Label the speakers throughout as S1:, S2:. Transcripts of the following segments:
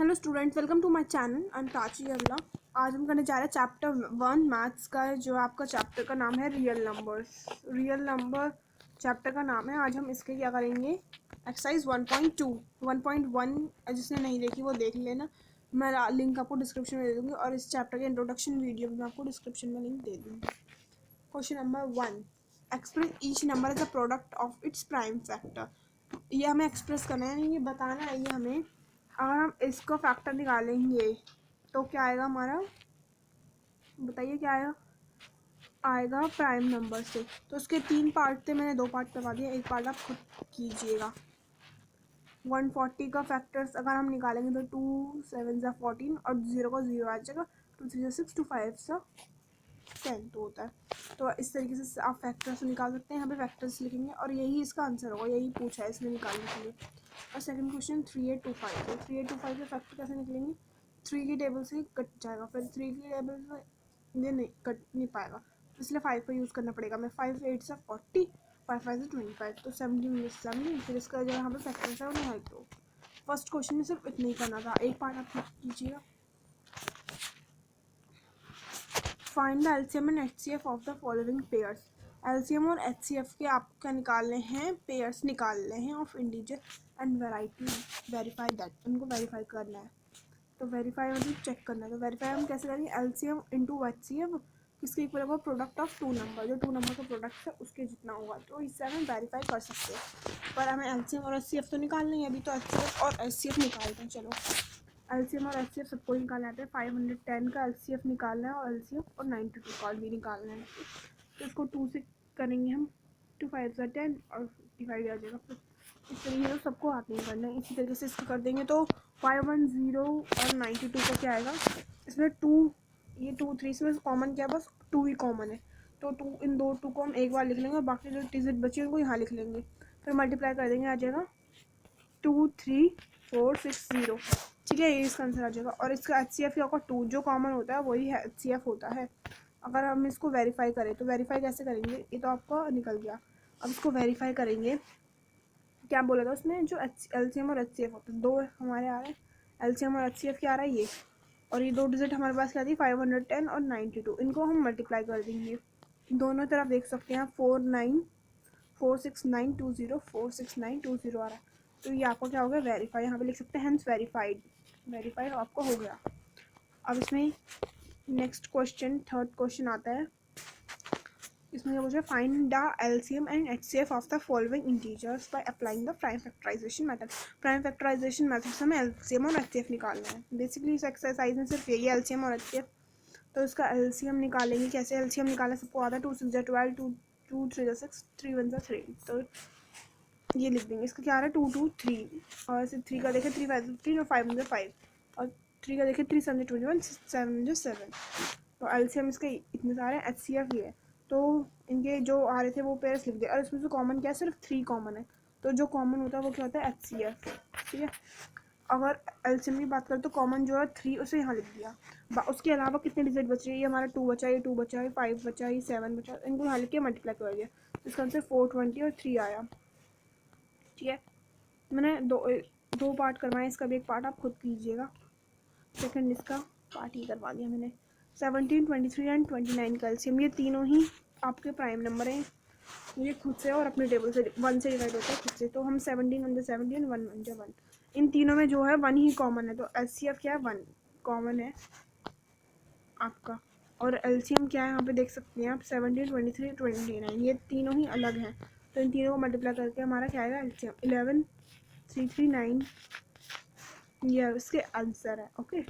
S1: Hello student, welcome to my channel. I am Prachi Awla. आज हम करने जा रहे हैं चैप्टर 1 मैथ्स का, जो आपका चैप्टर का नाम है real numbers. Real number chapter का नाम है। आज हम इसके क्या करेंगे, एक्सरसाइज 1.2 1.1 जिसने नहीं देखी वो देख लेना। मैं लिंक आपको डिस्क्रिप्शन में दे दूँगी और इस चैप्टर के इंट्रोडक्शन वीडियो में आपको डिस्क्रिप्शन में लिंक दे दूँगी। Question number 1, express each number as a product of its prime factor. ये हमें एक्सप्रेस करना है, ये बताना है। ये हमें, अगर हम इसको फैक्टर निकालेंगे तो क्या आएगा हमारा, बताइए क्या आएगा। आएगा प्राइम नंबर से। तो उसके 3 पार्ट थे, मैंने 2 पार्ट करवा दिया, एक पार्ट आप खुद कीजिएगा। 140 का फैक्टर्स अगर हम निकालेंगे तो 2 7 ज़ा 14 और 0 का 0 आ जाएगा। 2 3 ज़ा 6, 2 5 ज़ा 10 तो होता है। तो इस तरीके से आप फैक्टर्स निकाल सकते हैं। यहाँ पे फैक्टर्स लिखेंगे और यही इसका आंसर होगा, यही पूछा है इसमें निकालने के लिए। और सेकंड क्वेश्चन 3825 है। 3825 के फैक्टर कैसे निकलेंगे, 3 की टेबल से कट जाएगा, फिर 3 की टेबल से ये नहीं कट नहीं पाएगा, तो इसलिए 5 का यूज़ करना पड़ेगा। मैं 5 8 से 40, 5 5 से 25, तो 17 17। फिर इसका जो यहाँ पे फैक्टर्स है वो निकाल दो। फर्स्ट क्वेश्चन में सिर्फ इतना ही करना था, एक पार्ट आप कीजिएगा। Find the LCM and HCF of the following pairs. LCM और एचसीएफ के आपका निकालने हैं, पेयर्स निकालने हैं of integer and variety. Verify that, उनको वेरीफाई करना है। तो वेरीफाई मतलब चेक करना है। तो वेरीफाई हम कैसे करेंगे, एलसीएम इंटू एचसीएफ किसके इक्वल होगा, प्रोडक्ट ऑफ 2 नंबर, जो 2 नंबर का प्रोडक्ट है उसके जितना होगा। तो इससे हम वेरीफाई कर सकते हैं, पर हमें एलसीएम और एचसीएफ तो निकालना है अभी। तो एचसीएफ और एचसीएफ निकालते हैं। चलो, एलसीएम और एचसीएफ सबको निकालना है। 510 का एलसीएफ निकालना है और एलसीएफ और 92 का भी निकालना है। तो इसको 2 से करेंगे हम, 2 5 ज़ा 10 और 55 आ जाएगा। फिर इस तरीके से सबको हाथ नहीं करना है। इसी तरीके से इसको कर देंगे तो 510 और 92 का क्या आएगा। इसमें 2, ये 2 3 इसमें कॉमन क्या है, बस 2 ही कॉमन है। तो 2 इन 2 को हम एक बार लिख लेंगे और बाकी जो डिजिट बची है उनको यहाँ लिख लेंगे। फिर मल्टीप्लाई कर देंगे, आ जाएगा 2 3 4 6 0। ठीक है, ये इसका आंसर आ जाएगा। और इसका एच सी एफ का 2 जो कॉमन होता है वही है एच सी एफ होता है। अगर हम इसको वेरीफाई करें तो वेरीफाई कैसे करेंगे, ये तो आपका निकल गया। अब इसको वेरीफाई करेंगे, क्या बोला था उसमें, जो एल सी एम और एच सी एफ होता है, 2 हमारे आ रहे हैं। एल सी एम और एच सी एफ क्या आ रहा है, ये। और ये 2 डिजिट हमारे पास क्या थी, 510 और 92। इनको हम मल्टीप्लाई कर देंगे, दोनों तरफ देख सकते हैं। 46920 46920 आ रहा है। तो ये आपका क्या हो गया, वेरीफाई। यहाँ पे लिख सकते हैं हेंस वेरीफाइड। वेरीफाइड आपका हो गया। अब इसमें नेक्स्ट क्वेश्चन, थर्ड क्वेश्चन आता है। इसमें क्या पूछा, find the LCM and HCF of the following integers by applying the prime factorization method. Prime factorization method से हमें एलसीएम और एचसीएफ निकालना है। बेसिकली इस एक्सरसाइज में सिर्फ यही एलसीएम और एचसीएफ। तो इसका एलसीएम निकालेंगे कैसे, एलसीएम निकालना सबको आता है। 2 6 ज़ा 12, 2 3 ज़ा 6, 3 1 ज़ा 3। तो ये लिख देंगे। इसका क्या आ रहा है, 2 2 3। और ऐसे 3 का देखें 3 5 15 और 5 1 5। और 3 का देखें 3 7 21, 7 7। तो एलसीएम इसके इतने सारे, एचसीएफ ये है। तो इनके जो आ रहे थे वो पेयर्स लिख दिए। और इसमें से कॉमन क्या है, सिर्फ 3 कॉमन है। तो जो कॉमन होता है वो क्या होता है, एचसीएफ। ठीक है, अगर एलसीएम की बात करें तो कॉमन जो है 3, उसे यहाँ लिख दिया। उसके अलावा कितने डिजिट बच रही है, ये हमारा 2 बचा, ये 2 बचा, ये 5 बचा, ये 7 बचा, इनको यहाँ लिख के मल्टीप्लाई कर दिया। तो इसका आंसर 420 और 3 आया। ठीक है, मैंने दो पार्ट करवाए, इसका भी एक पार्ट आप खुद कीजिएगा। सेकंड इसका पार्ट ही करवा दिया मैंने। 17 23 एंड 29 का एलसीएम, ये तीनों ही आपके प्राइम नंबर हैं। ये खुद से और अपने टेबल से 1 से डिवाइड होता है खुद से। तो हम 17 1 17, 1 1 1। इन तीनों में जो है 1 ही कॉमन है। तो एचसीएफ क्या है, 1 कॉमन है आपका। और एलसीएम क्या है, यहाँ पे देख सकते हैं आप, 17 23 29, ये तीनों ही अलग हैं। तो इन तीनों को मल्टीप्लाई करके हमारा क्या आएगा, एलसीएम 11 339। ये इसके आंसर है। ओके,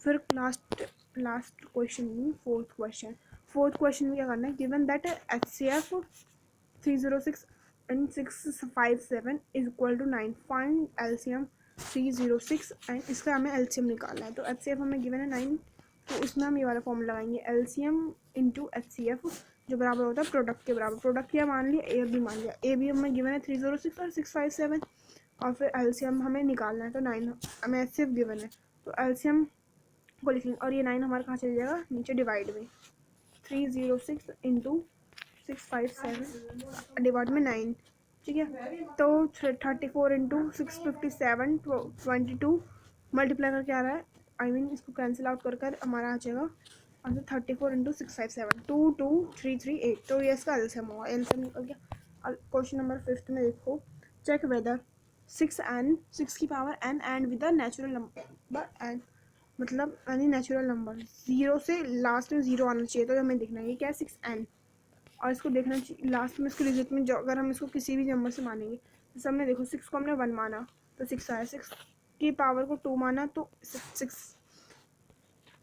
S1: फिर लास्ट क्वेश्चन, फोर्थ क्वेश्चन में क्या करना है, given that HCF 306 and 657 is equal to 9, find LCM 306 and इसका हमें एलसीएम निकालना है। तो एचसीएफ हमें गिवन है 9, तो इसमें हम ये वाला फॉर्मूला लगाएंगे, एलसीएम इंटू एचसीएफ जो बराबर होता है प्रोडक्ट के बराबर। प्रोडक्ट क्या मान लिया, ए बी मान लिया। ए बी हमें गिवन है 306 और 657, और फिर एलसीएम हमें निकालना है। तो 9 हमें एचसीएफ गिवन है, तो एलसीएम को लिख लेंगे। और ये 9 हमारे कहाँ चल जाएगा, नीचे डिवाइड में। 306 इंटू 657 डिवाइड में 9। ठीक है, तो 34 इंटू 657 22 मल्टीप्लाई करके आ रहा है, आई मीन इसको कैंसिल आउट कर कर हमारा आ जाएगा आंसर 34 इंटू 657 22338। तो ये इसका एलसीएम होगा, एलसीएम निकल गया। क्वेश्चन नंबर 5 में देखो, चेक वेदर 6 की power n and with natural number n, मतलब एनी नेचुरल नंबर, जीरो से लास्ट में जीरो आना चाहिए, तो हमें देखना है ये क्या है 6n, और इसको देखना चाहिए लास्ट में इसके डिजिट में, जो अगर हम इसको किसी भी नंबर से मानेंगे, जैसे हमने देखो 6 को हमने 1 माना तो 6 आया, 6 की पावर को 2 माना तो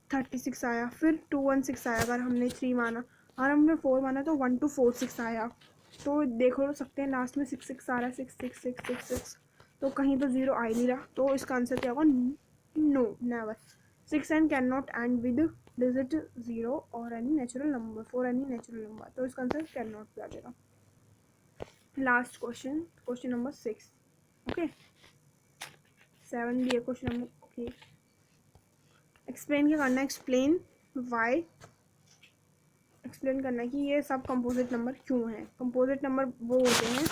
S1: 36 आया, फिर 216 आया, अगर हमने 3 माना, और हमने 4 माना तो 1246 आया। तो देखो सकते हैं लास्ट में 6 आ रहा है, 6 तो कहीं तो जीरो आ ही नहीं रहा, तो इसका आंसर क्या होगा, no never. 6 and can not end with digit zero और any natural number, for any natural number, तो इसका आंसर कैन नॉट पे आ जाएगा। Last question, question number 6, okay 7 भी है क्वेश्चन नंबर, ओके एक्सप्लेन क्या करना है, एक्सप्लेन वाई, एक्सप्लेन करना है कि ये सब कंपोजिट नंबर क्यों हैं। कंपोजिट नंबर वो होते हैं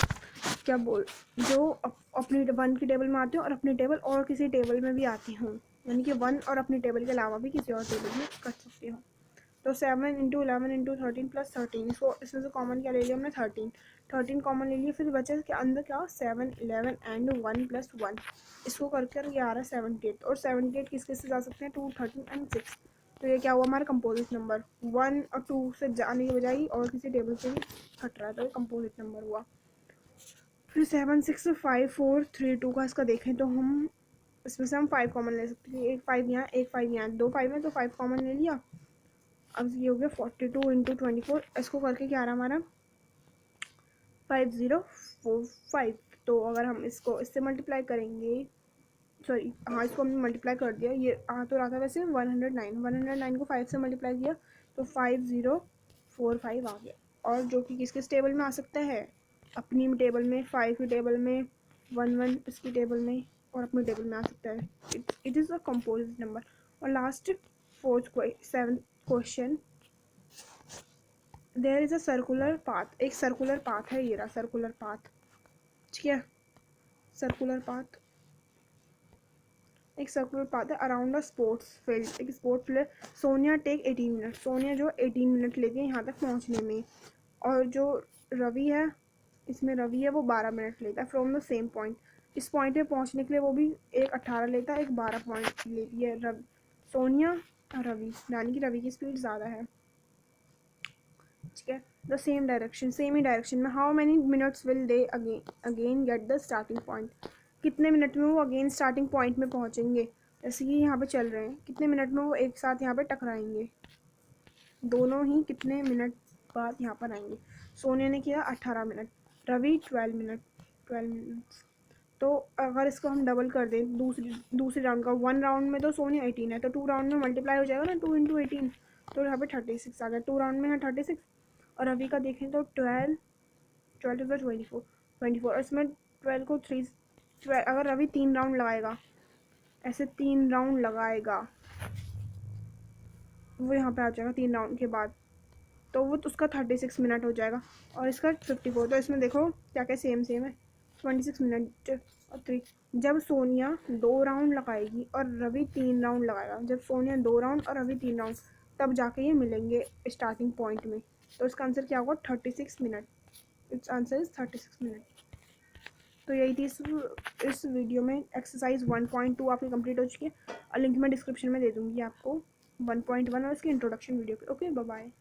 S1: क्या बोल, जो अपनी 1 की टेबल में आते हो और अपनी टेबल और किसी टेबल में भी आती हों, यानी कि 1 और अपनी टेबल के अलावा भी किसी और टेबल में कर सकते हो। तो 7 इंटू 11 इंटू 13 प्लस 13, इसको इसमें से कॉमन क्या ले लिया हमने 13 कॉमन ले लिया, फिर बचे के अंदर क्या 7 11 एंड 1 प्लस 1, इसको करके ये आ रहा है 78, और 78 किस किस से जा सकते हैं 2 13 एंड 6, तो ये क्या हुआ हमारा कंपोजिट नंबर, 1 और 2 से जाने की बजाय और किसी टेबल से भी हट रहा है, तो ये कंपोजिट नंबर हुआ। फिर 7 6 5 4 3 2 का इसका देखें तो हम इसमें से हम 5 कॉमन ले सकते हैं, एक 5 यहाँ एक 5 यहाँ, 2 5 है तो 5 कॉमन ले लिया। अब ये हो गया 42 इंटू 24, इसको करके क्या आ रहा हमारा 5045, तो अगर हम इसको इससे मल्टीप्लाई करेंगे, सॉरी हाँ इसको हमने मल्टीप्लाई कर दिया, ये आ तो रहा था वैसे 109 को 5 से मल्टीप्लाई किया तो 5045 आ गया, और जो कि किस किस टेबल में आ सकता है, अपनी टेबल में, 5 की टेबल में, 1 इसकी टेबल में, और अपनी टेबल में आ सकता है। It is a composite number. और last 7th question, there is a circular path, एक सर्कुलर पाथ है, ये रहा सर्कुलर पाथ, ठीक है सर्कुलर पाथ, एक सर्कुलर पाथ है अराउंड अ स्पोर्ट्स फील्ड, एक sports field, Sonia take 18 minute, Sonia जो 18 मिनट लेती है यहाँ तक पहुँचने में, और जो रवि है, इसमें रवि है वो 12 मिनट लेता है फ्रॉम द सेम पॉइंट, इस पॉइंट पे पहुँचने के लिए वो भी एक 18 लेता है, एक 12 पॉइंट लेती है सोनिया रवि, यानी कि रवि की स्पीड ज़्यादा है, ठीक है। द सेम डायरेक्शन, सेम ही डायरेक्शन में, how many minutes will they again get the starting point, कितने मिनट में वो अगेन स्टार्टिंग पॉइंट में पहुँचेंगे, जैसे कि यहाँ पे चल रहे हैं, कितने मिनट में वो एक साथ यहाँ पे टकराएंगे, दोनों ही कितने मिनट बाद यहाँ पर आएंगे। सोनिया ने किया 18 मिनट, रवि 12 मिनट्स, तो अगर इसको हम डबल कर दें दूसरी राउंड का, 1 राउंड में तो सोनिया 18 है, तो 2 राउंड में मल्टीप्लाई हो जाएगा ना, 2 इंटू 18, तो यहाँ पे 36 आ गया, 2 राउंड में है 36, और रवि का देखें तो 12 टू द 24 और इसमें 12 को 3, अगर रवि 3 राउंड लगाएगा, ऐसे 3 राउंड लगाएगा, वो यहाँ पे आ जाएगा 3 राउंड के बाद, तो वो उसका 36 मिनट हो जाएगा, और इसका 54, तो इसमें देखो क्या क्या सेम है, 26 मिनट और 3, जब सोनिया 2 राउंड लगाएगी और रवि 3 राउंड लगाएगा, जब सोनिया 2 राउंड और रवि 3 राउंड, तब जाके ये मिलेंगे स्टार्टिंग पॉइंट में, तो इसका आंसर क्या होगा 36 minute, it's answer is 36 minute. तो यही थी इस वीडियो में, एक्सरसाइज 1.2 आपकी कंप्लीट हो चुकी है, और लिंक मैं डिस्क्रिप्शन में दे दूँगी आपको 1.1 और इसकी इंट्रोडक्शन वीडियो पे। Okay bye bye.